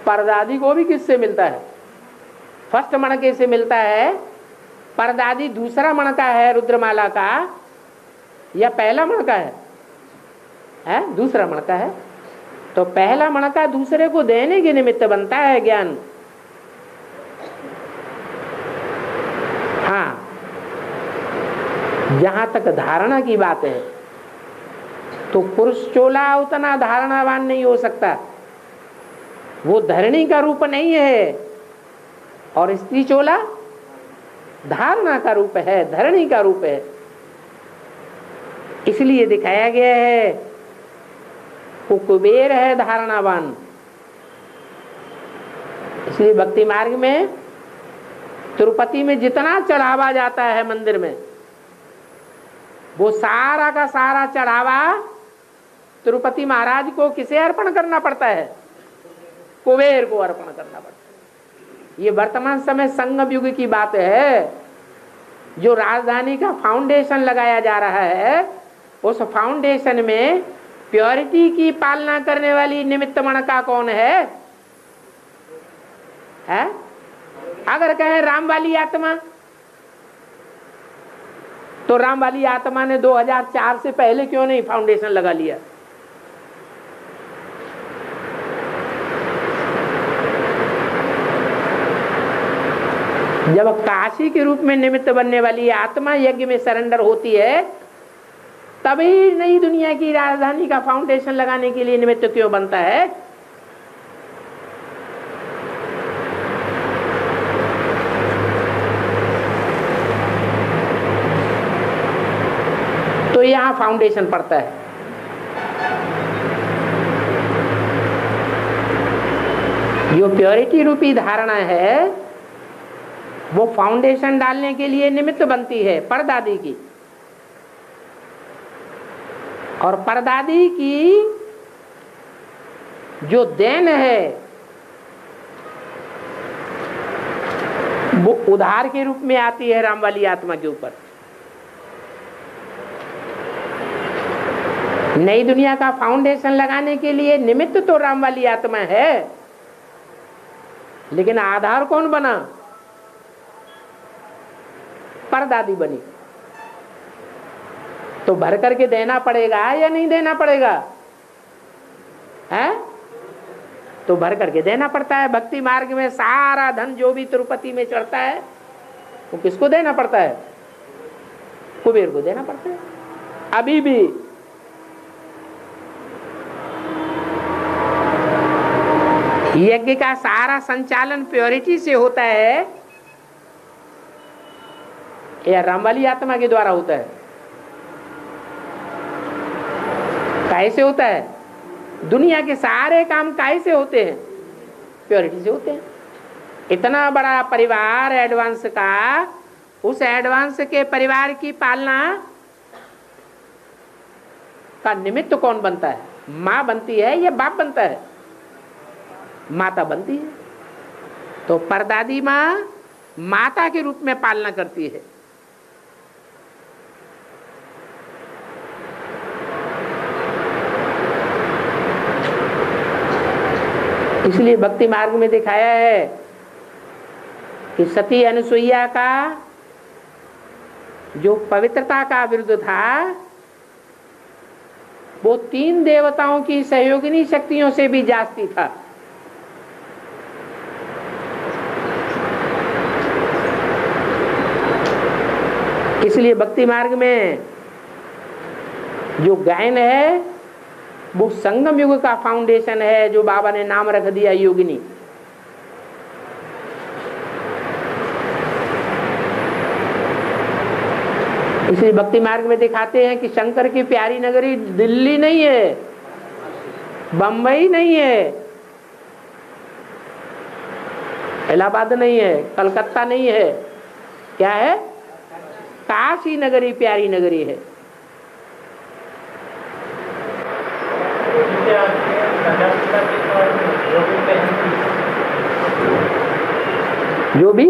[SPEAKER 1] परदादी को भी किससे मिलता है? फर्स्ट मणके से मिलता है। परदादी दूसरा मणका है रुद्रमाला का या पहला मणका है? दूसरा मणका है। तो पहला मणका दूसरे को देने के निमित्त बनता है ज्ञान। हाँ, जहां तक धारणा की बात है तो पुरुष चोला उतना धारणावान नहीं हो सकता, वो धरणी का रूप नहीं है, और स्त्री चोला धारणा का रूप है, धरणी का रूप है। इसलिए दिखाया गया है वो कुबेर है धारणावान। इसलिए भक्ति मार्ग में तिरुपति में जितना चढ़ावा जाता है मंदिर में, वो सारा का सारा चढ़ावा तिरुपति महाराज को किसे अर्पण करना पड़ता है? कुबेर को अर्पण करना पड़ता है। ये वर्तमान समय संगम युग की बात है। जो राजधानी का फाउंडेशन लगाया जा रहा है, उस फाउंडेशन में प्योरिटी की पालना करने वाली निमित्त मणका कौन है? अगर कहें राम वाली आत्मा, तो राम वाली आत्मा ने 2004 से पहले क्यों नहीं फाउंडेशन लगा लिया? जब काशी के रूप में निमित्त बनने वाली आत्मा यज्ञ में सरेंडर होती है, तभी नई दुनिया की राजधानी का फाउंडेशन लगाने के लिए निमित्त क्यों बनता है? तो यहां फाउंडेशन पड़ता है। जो प्योरिटी रूपी धारणा है, वो फाउंडेशन डालने के लिए निमित्त बनती है परदादी की। और परदादी की जो देन है, वो उधार के रूप में आती है राम वाली आत्मा के ऊपर। नई दुनिया का फाउंडेशन लगाने के लिए निमित्त तो राम वाली आत्मा है, लेकिन आधार कौन बना? परदादी बनी। तो भर करके देना पड़ेगा या नहीं देना पड़ेगा? तो भर करके देना पड़ता है। भक्ति मार्ग में सारा धन जो भी तिरुपति में चढ़ता है, वो किसको देना पड़ता है? कुबेर को देना पड़ता है। अभी भी यज्ञ का सारा संचालन प्योरिटी से होता है या रामवाली आत्मा के द्वारा होता है? काहे से होता है? दुनिया के सारे काम काहे से होते हैं? प्योरिटी से होते हैं। इतना बड़ा परिवार एडवांस का, उस एडवांस के परिवार की पालना का निमित्त कौन बनता है? माँ बनती है या बाप बनता है? माता बनती है। तो परदादी माँ माता के रूप में पालना करती है। इसलिए भक्ति मार्ग में दिखाया है कि सती अनुसुईया का जो पवित्रता का विरुद्ध था, वो 3 देवताओं की सहयोगिनी शक्तियों से भी जास्ती था। इसलिए भक्ति मार्ग में जो गायन है, वो संगम युग का फाउंडेशन है, जो बाबा ने नाम रख दिया योगिनी। इसलिए भक्ति मार्ग में दिखाते हैं कि शंकर की प्यारी नगरी दिल्ली नहीं है, बंबई नहीं है, इलाहाबाद नहीं है, कलकत्ता नहीं है, क्या है? काशी नगरी प्यारी नगरी है। जो भी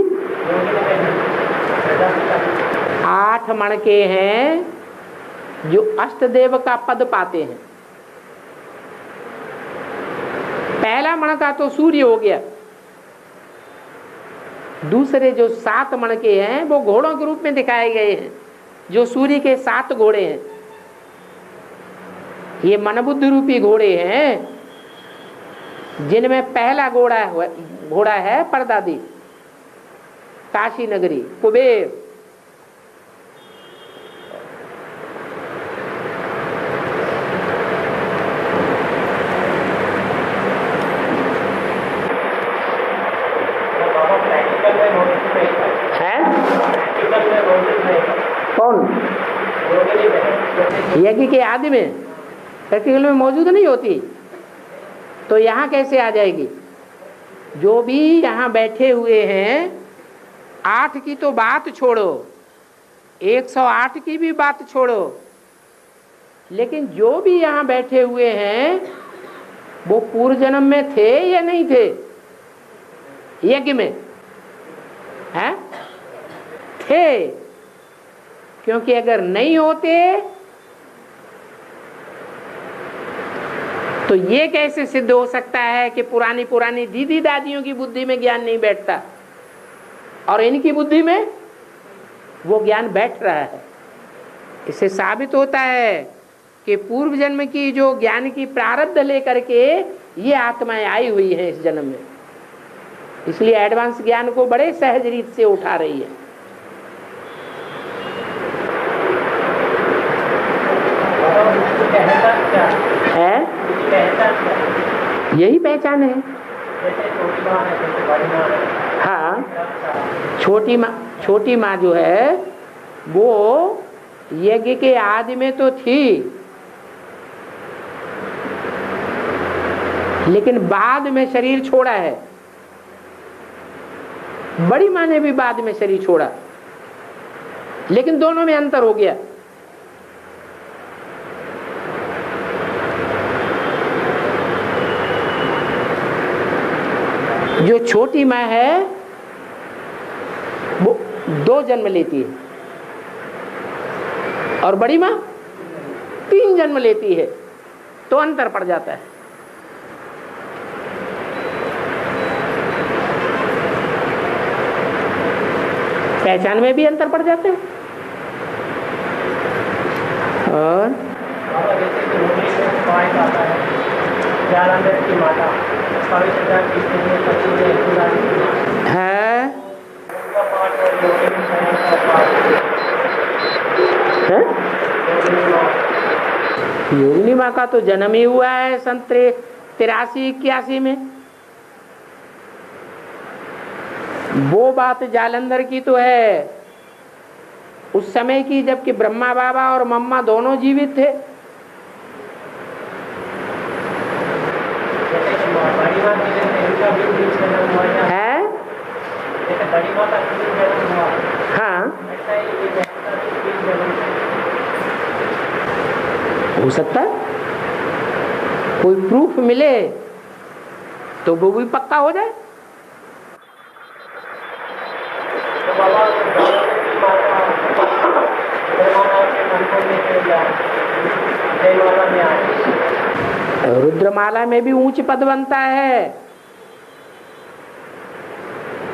[SPEAKER 1] 8 मणके हैं जो अष्टदेव का पद पाते हैं। पहला मणका तो सूर्य हो गया, दूसरे जो 7 मणके हैं वो घोड़ों के रूप में दिखाए गए हैं, जो सूर्य के 7 घोड़े हैं। ये मनबुद्ध रूपी घोड़े हैं, जिनमें पहला घोड़ा है परदादी, काशी नगरी, कुबेर। कौन? यज्ञ के आदि में प्रैक्टिकल में मौजूद नहीं होती, तो यहाँ कैसे आ जाएगी? जो भी यहाँ बैठे हुए हैं, 8 की तो बात छोड़ो, 108 की भी बात छोड़ो, लेकिन जो भी यहाँ बैठे हुए हैं वो पूर्व जन्म में थे या नहीं थे? यज्ञ में हैं? थे, क्योंकि अगर नहीं होते तो ये कैसे सिद्ध हो सकता है कि पुरानी दीदी दादियों की बुद्धि में ज्ञान नहीं बैठता और इनकी बुद्धि में वो ज्ञान बैठ रहा है। इससे साबित होता है कि पूर्व जन्म की जो ज्ञान की प्रारब्ध लेकर के ये आत्माएं आई हुई हैं इस जन्म में, इसलिए एडवांस ज्ञान को बड़े सहज रीत से उठा रही है। यही पहचान है। हाँ, छोटी माँ जो है वो यज्ञ के आदि में तो थी, लेकिन बाद में शरीर छोड़ा है। बड़ी माँ ने भी बाद में शरीर छोड़ा, लेकिन दोनों में अंतर हो गया। जो छोटी माँ है वो 2 जन्म लेती है और बड़ी माँ 3 जन्म लेती है, तो अंतर पड़ जाता है। पहचान में भी अंतर पड़ जाता है। और है योगिनी माँ का तो जन्म ही हुआ है सन 83-81 में। वो बात जालंधर की तो है उस समय की, जबकि ब्रह्मा बाबा और मम्मा दोनों जीवित थे। है? हाँ, हो सकता है कोई प्रूफ मिले तो वो भी पक्का हो जाए। रुद्रमाला में भी ऊंच पद बनता है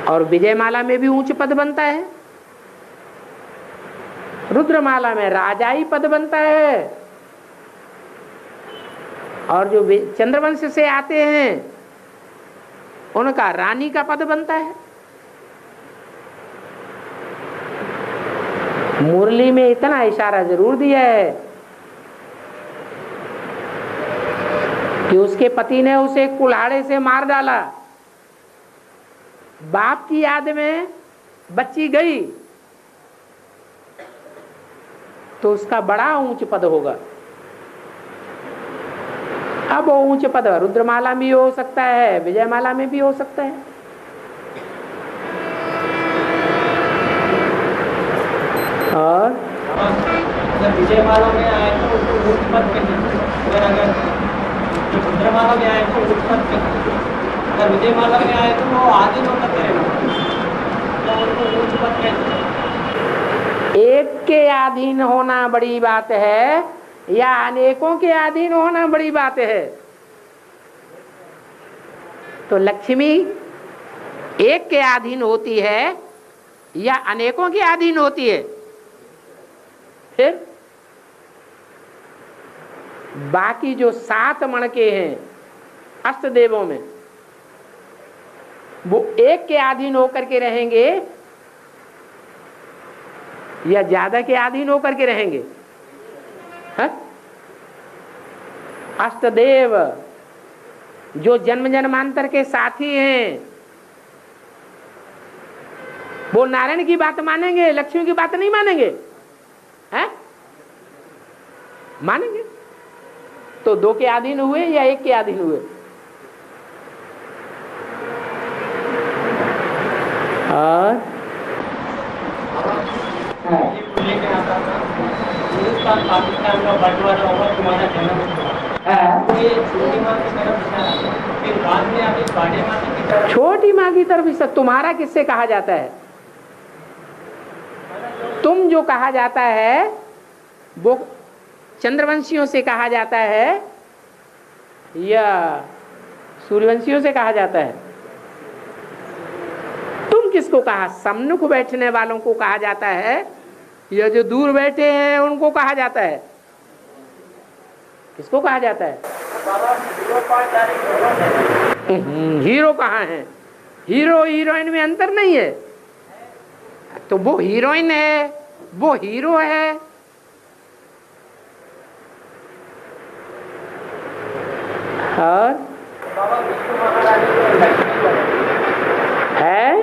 [SPEAKER 1] और विजयमाला में भी ऊंच पद बनता है। रुद्रमाला में राजाई पद बनता है और जो चंद्रवंश से आते हैं उनका रानी का पद बनता है। मुरली में इतना इशारा जरूर दिया है कि उसके पति ने उसे कुल्हाड़े से मार डाला, बाप की याद में बच्ची गई तो उसका बड़ा ऊंच पद होगा। अब वो ऊंच पद रुद्रमाला में भी हो सकता है, विजयमाला में भी हो सकता है। और
[SPEAKER 3] विजयमाला में आए तो ऊंच पद पे नहीं, अगर रुद्रमाला में आए तो ऊंच पद पे, अगर विजयमाला में आए तो वो आगे जो तक रहेगा।
[SPEAKER 1] के अधीन होना बड़ी बात है या अनेकों के अधीन होना बड़ी बात है? तो लक्ष्मी एक के अधीन होती है या अनेकों के अधीन होती है? फिर बाकी जो 7 मणके हैं अष्ट देवों में, वो एक के अधीन होकर के रहेंगे या ज्यादा के अधीन होकर के रहेंगे? अष्टदेव जो जन्म जन्मांतर के साथी हैं, वो नारायण की बात मानेंगे, लक्ष्मी की बात नहीं मानेंगे? हैं? मानेंगे। तो 2 के अधीन हुए या 1 के अधीन हुए? और
[SPEAKER 3] हिंदुस्तान पाकिस्तान का बंटवारा हुआ, तुम्हारा जन्म हुआ, ये छोटी माँ की तरफ इशारा, फिर बाद में आगे बड़े माँ की तरफ।
[SPEAKER 1] छोटी माँ की तरफ इशारा तुम्हारा किससे कहा जाता है? तुम जो कहा जाता है वो चंद्रवंशियों से कहा जाता है या सूर्यवंशियों से कहा जाता है? तुम किसको कहा? सम्मुख बैठने वालों को कहा जाता है या जो दूर बैठे हैं उनको कहा जाता है? किसको कहा जाता है? हीरो कहाँ है? हीरो हीरोइन में अंतर नहीं है। तो वो हीरोइन है, वो हीरो है। और है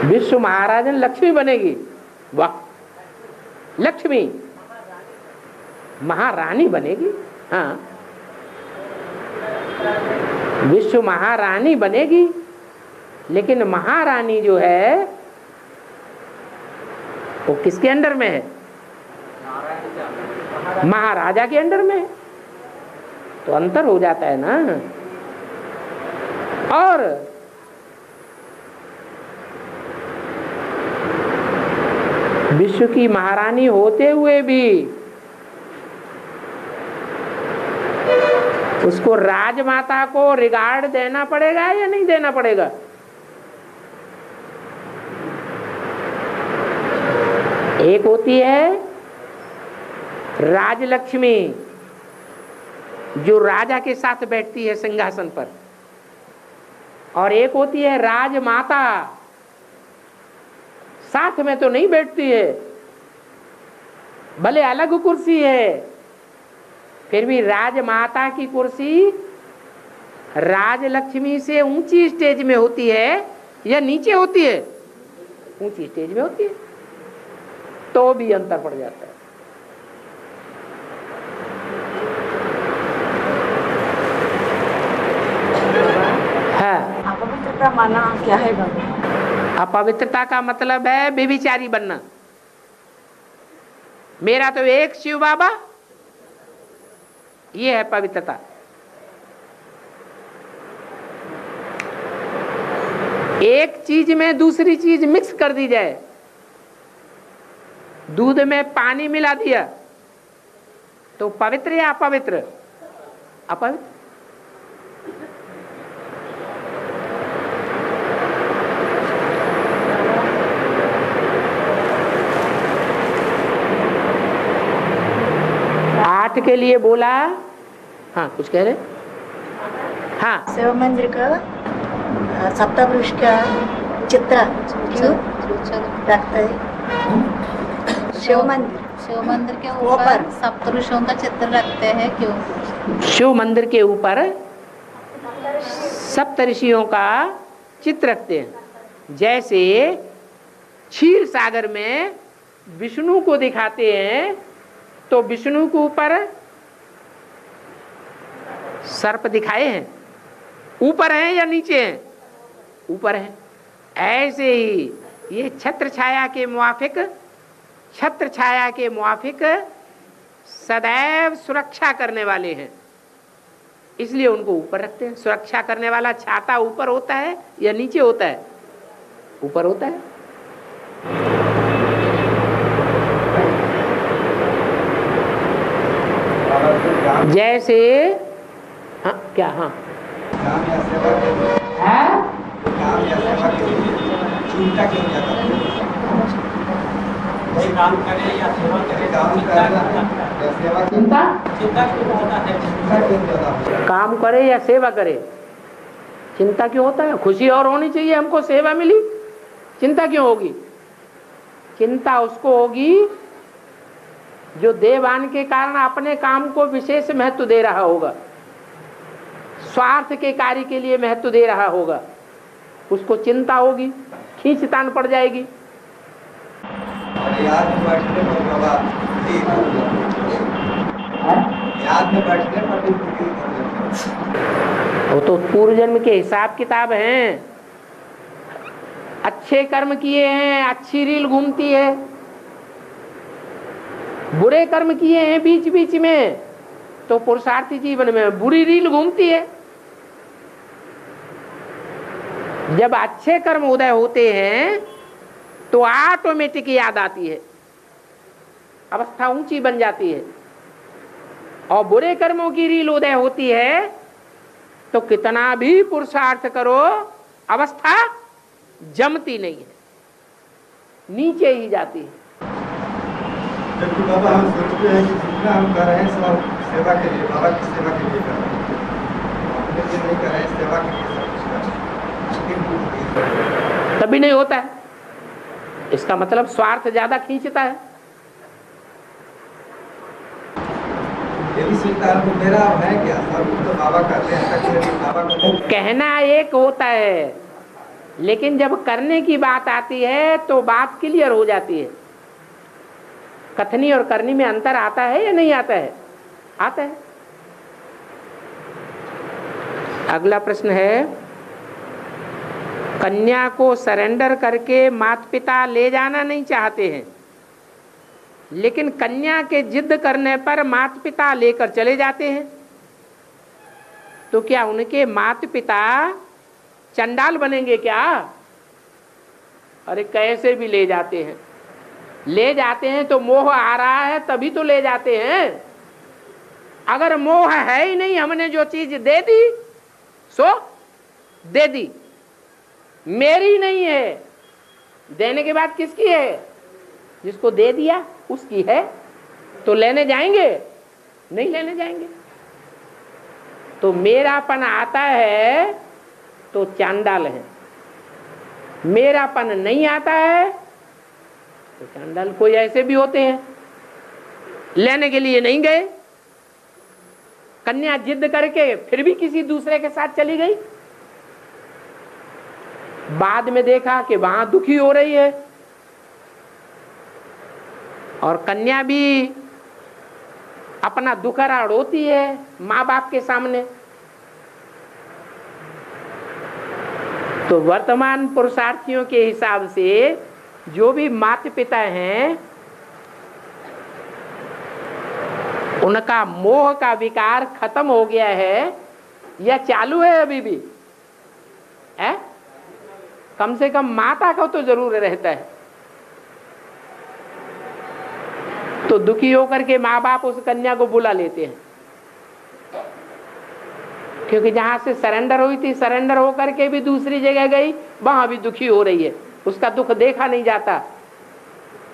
[SPEAKER 1] विश्व महाराजन लक्ष्मी बनेगी। वाह, लक्ष्मी महारानी बनेगी। हाँ, विश्व महारानी बनेगी, लेकिन महारानी जो है वो किसके अंडर में है? महाराजा के अंडर में। तो अंतर हो जाता है ना। और विश्व की महारानी होते हुए भी उसको राजमाता को रिगार्ड देना पड़ेगा या नहीं देना पड़ेगा? एक होती है राजलक्ष्मी जो राजा के साथ बैठती है सिंहासन पर, और एक होती है राजमाता, साथ में तो नहीं बैठती है, भले अलग कुर्सी है, फिर भी राजमाता की कुर्सी राजलक्ष्मी से ऊंची स्टेज में होती है या नीचे होती है? ऊंची स्टेज में होती है। तो भी अंतर पड़ जाता है। हाँ,
[SPEAKER 2] अपवित्रता माना क्या है बाबा?
[SPEAKER 1] अपवित्रता का मतलब है बेविचारी बनना। मेरा तो एक शिव बाबा, ये है पवित्रता। एक चीज में दूसरी चीज मिक्स कर दी जाए, दूध में पानी मिला दिया तो पवित्र या अपवित्र? अपवित्र। आठ के लिए बोला। हाँ, कुछ कह रहे? हाँ,
[SPEAKER 6] शिव मंदिर का सप्तपुरुष का चित्र क्यों रखते हैं? शिव मंदिर के ऊपर सप्तऋषियों का चित्र रखते हैं क्यों?
[SPEAKER 1] शिव मंदिर के ऊपर सप्तऋषियों का चित्र रखते हैं। जैसे क्षीर सागर में विष्णु को दिखाते हैं तो विष्णु के ऊपर सर्प दिखाए हैं, ऊपर हैं या नीचे हैं? ऊपर हैं। ऐसे ही ये छत्र छाया के मुआफिक सदैव सुरक्षा करने वाले हैं, इसलिए उनको ऊपर रखते हैं। सुरक्षा करने वाला छाता ऊपर होता है या नीचे होता है? ऊपर होता है। जैसे हाँ क्या हाँ
[SPEAKER 4] काम या सेवा के लिए काम या सेवा के लिए चिंता क्यों ज्यादा
[SPEAKER 3] कोई काम करे या सेवा करे
[SPEAKER 4] काम
[SPEAKER 3] चिंता
[SPEAKER 4] करना
[SPEAKER 3] क्यों
[SPEAKER 4] या सेवा
[SPEAKER 1] चिंता
[SPEAKER 3] चिंता क्यों होता है?
[SPEAKER 4] चिंता क्यों ज्यादा होता है?
[SPEAKER 1] काम करे या सेवा करे चिंता क्यों होता है? खुशी और होनी चाहिए, हमको सेवा मिली, चिंता क्यों होगी? चिंता उसको होगी जो देवान के कारण अपने काम को विशेष महत्व दे रहा होगा, स्वार्थ के कार्य के लिए महत्व दे रहा होगा, उसको चिंता होगी, खींचतान पड़ जाएगी।
[SPEAKER 4] और याद में बैठने पर बाबा ठीक हो जाता है। याद में बैठने पर भी ठीक हो जाता है।
[SPEAKER 1] वो तो पूर्व जन्म के हिसाब किताब हैं, अच्छे कर्म किए हैं अच्छी रील घूमती है, बुरे कर्म किए हैं बीच बीच में तो पुरुषार्थी जीवन में बुरी रील घूमती है। जब अच्छे कर्म उदय होते हैं तो ऑटोमेटिक याद आती है, अवस्था ऊंची बन जाती है, और बुरे कर्मों की रील उदय होती है तो कितना भी पुरुषार्थ करो अवस्था जमती नहीं है, नीचे ही जाती है।
[SPEAKER 4] जबकि बाबा हम सोचते हैं कि जितना हम कर रहे हैं सब सेवा के लिए, बाबा की सेवा के लिए कर रहे हैं, अपने लिए नहीं कर रहे हैं, सेवा के लिए सब कुछ कर रहे हैं।
[SPEAKER 1] तभी नहीं होता है, इसका मतलब स्वार्थ ज्यादा खींचता है।
[SPEAKER 4] यदि स्वीकार को मेरा है क्या, सब कुछ तो बाबा करते हैं, ऐसा क्यों नहीं बाबा को
[SPEAKER 1] कहना एक होता है, लेकिन जब करने की बात आती है तो बात क्लियर हो जाती है। कथनी और करनी में अंतर आता है या नहीं आता है? आता है। अगला प्रश्न है, कन्या को सरेंडर करके माता पिता ले जाना नहीं चाहते हैं, लेकिन कन्या के जिद करने पर माता पिता लेकर चले जाते हैं, तो क्या उनके माता पिता चंडाल बनेंगे क्या? अरे कैसे भी ले जाते हैं, ले जाते हैं तो मोह आ रहा है तभी तो ले जाते हैं। अगर मोह है ही नहीं, हमने जो चीज दे दी सो दे दी, मेरी नहीं है, देने के बाद किसकी है? जिसको दे दिया उसकी है, तो लेने जाएंगे? नहीं लेने जाएंगे। तो मेरापन आता है तो चांडाल है, मेरापन नहीं आता है तो चांडाल। कोई ऐसे भी होते हैं लेने के लिए नहीं गए, कन्या जिद करके फिर भी किसी दूसरे के साथ चली गई, बाद में देखा कि वहां दुखी हो रही है, और कन्या भी अपना दुखरा रोती है माँ बाप के सामने। तो वर्तमान पुरुषार्थियों के हिसाब से जो भी माता पिता हैं उनका मोह का विकार खत्म हो गया है या चालू है अभी भी है? कम से कम माता का तो जरूर रहता है। तो दुखी होकर के माँ बाप उस कन्या को बुला लेते हैं, क्योंकि जहां से सरेंडर हुई थी, सरेंडर होकर के भी दूसरी जगह गई, वहां भी दुखी हो रही है, उसका दुख देखा नहीं जाता,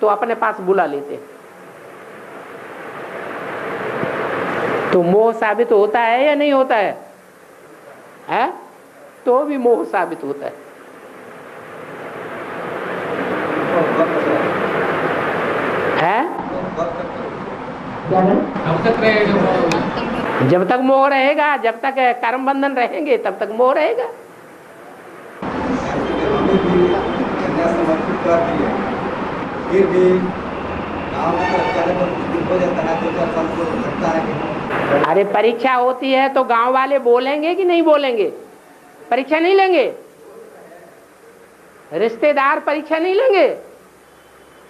[SPEAKER 1] तो अपने पास बुला लेते हैं। तो मोह साबित होता है या नहीं होता है? है? तो भी मोह साबित होता है।
[SPEAKER 3] कब तक रहेगा?
[SPEAKER 1] जब तक मोह रहेगा, जब तक कर्म बंधन रहेंगे तब तक मोह रहेगा।
[SPEAKER 4] कन्या समर्पित कर दी है, फिर भी गाँव में चले तो कुछ हो जाता है, तो क्या सबको लगता है कि
[SPEAKER 1] अरे परीक्षा होती है तो गांव वाले बोलेंगे कि नहीं बोलेंगे? परीक्षा नहीं लेंगे? रिश्तेदार परीक्षा नहीं लेंगे?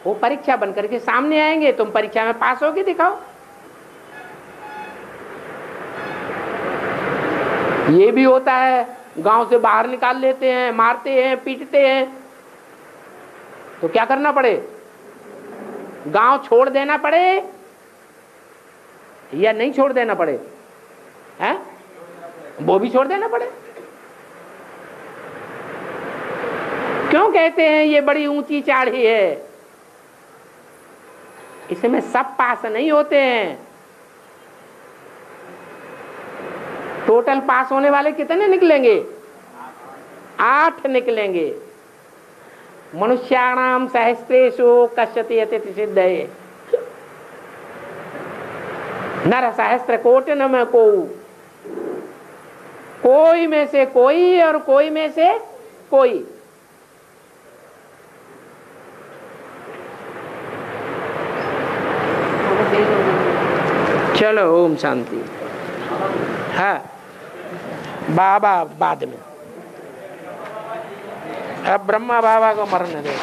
[SPEAKER 1] वो परीक्षा बन करके सामने आएंगे, तुम परीक्षा में पास होके दिखाओ। ये भी होता है, गांव से बाहर निकाल लेते हैं, मारते हैं, पीटते हैं, तो क्या करना पड़े? गांव छोड़ देना पड़े या नहीं छोड़ देना पड़े? हैं? वो भी छोड़ देना पड़े? क्यों कहते हैं ये बड़ी ऊंची चाढ़ी है? इसमें सब पास नहीं होते हैं। टोटल पास होने वाले कितने निकलेंगे? 8 निकलेंगे। मनुष्याणाम सहस्रेषु कश्चित् यतिति सिद्धये, नर सहस्त्र कोटि में कोई में से कोई और कोई में से कोई। चलो ओम शांति। हाँ बाबा बाद में, अब ब्रह्मा बाबा को मरने दे।